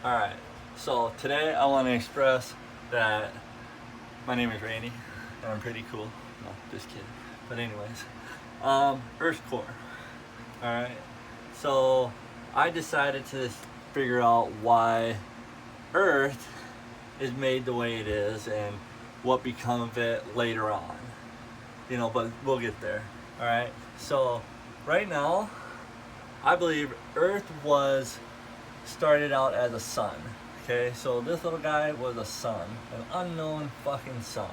Alright, so today I want to express that my name is Randy and I'm pretty cool. No, just kidding. But anyways, Earth's core. Alright, so I decided to figure out why Earth is made the way it is and what become of it later on. But we'll get there. Alright, so right now, I believe Earth was started out as a sun. Okay, so this little guy was a sun, an unknown fucking sun,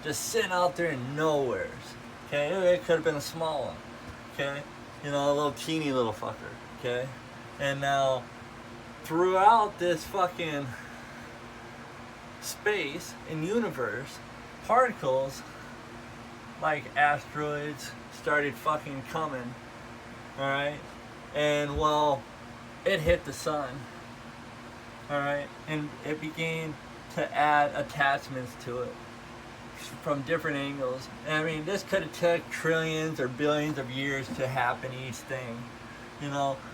just sitting out there in nowheres. Okay, it could have been a small one. Okay, a little teeny little fucker. Okay, and now throughout this fucking space and universe, particles like asteroids started fucking coming. All right, and well, it hit the sun, all right, and it began to add attachments to it from different angles. And I mean, this could have took trillions or billions of years to happen, each thing,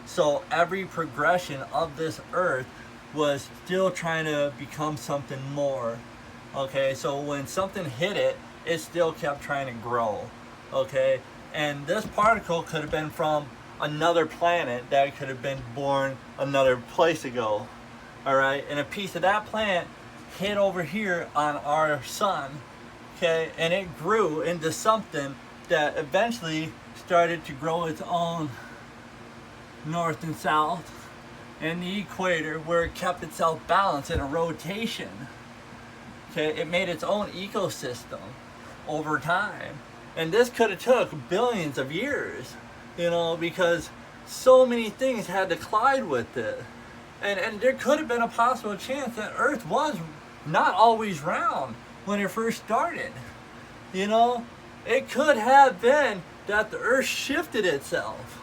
so every progression of this Earth was still trying to become something more. Okay, so when something hit it, it still kept trying to grow. Okay, and this particle could have been from another planet that could have been born another place ago. All right, and a piece of that plant hit over here on our sun. Okay, and it grew into something that eventually started to grow its own north and south and the equator, where it kept itself balanced in a rotation. Okay, it made its own ecosystem over time, and this could have took billions of years, because so many things had to collide with it. And there could have been a possible chance that Earth was not always round when it first started. It could have been that the Earth shifted itself.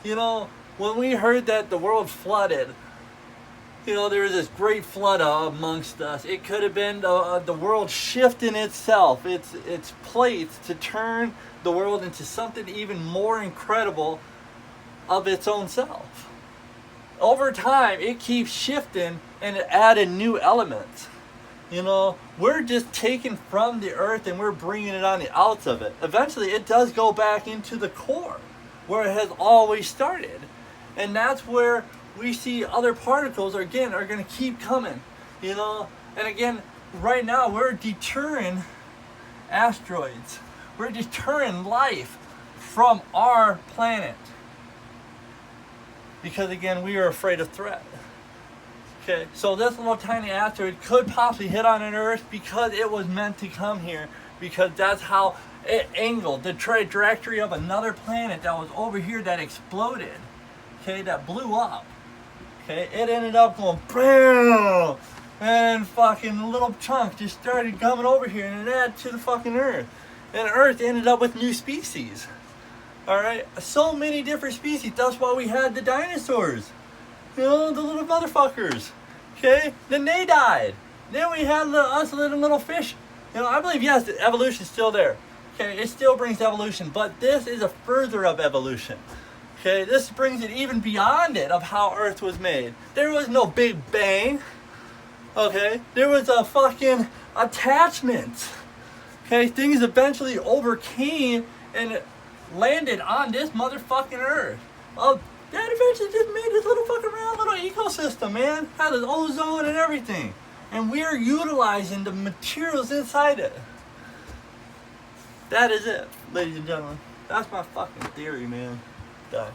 When we heard that the world flooded, there was this great flood amongst us. It could have been the world shifting itself, its plates, to turn the world into something even more incredible of its own self. Over time, it keeps shifting and it added new elements. We're just taking from the Earth and we're bringing it on the outs of it. Eventually, it does go back into the core, where it has always started. And that's where we see other particles are going to keep coming. And again, right now, we're deterring asteroids. We're deterring life from our planet. Because again, we are afraid of threat. Okay, so this little tiny asteroid could possibly hit on an Earth because it was meant to come here, because that's how it angled the trajectory of another planet that was over here that exploded. Okay, that blew up. Okay, it ended up going BAM! And fucking a little chunk just started coming over here and it added to the fucking Earth. And Earth ended up with new species. Alright, so many different species. That's why we had the dinosaurs. The little motherfuckers. Okay, then they died. Then we had us little fish. I believe, yes, the evolution's still there. Okay, it still brings evolution, but this is a further of evolution. Okay, this brings it even beyond it of how Earth was made. There was no Big Bang. Okay, there was a fucking attachment. Okay, things eventually overcame and landed on this motherfucking Earth. Well, that eventually just made this little fucking round little ecosystem, man. Had its ozone and everything. And we're utilizing the materials inside it. That is it, ladies and gentlemen. That's my fucking theory, man. Done.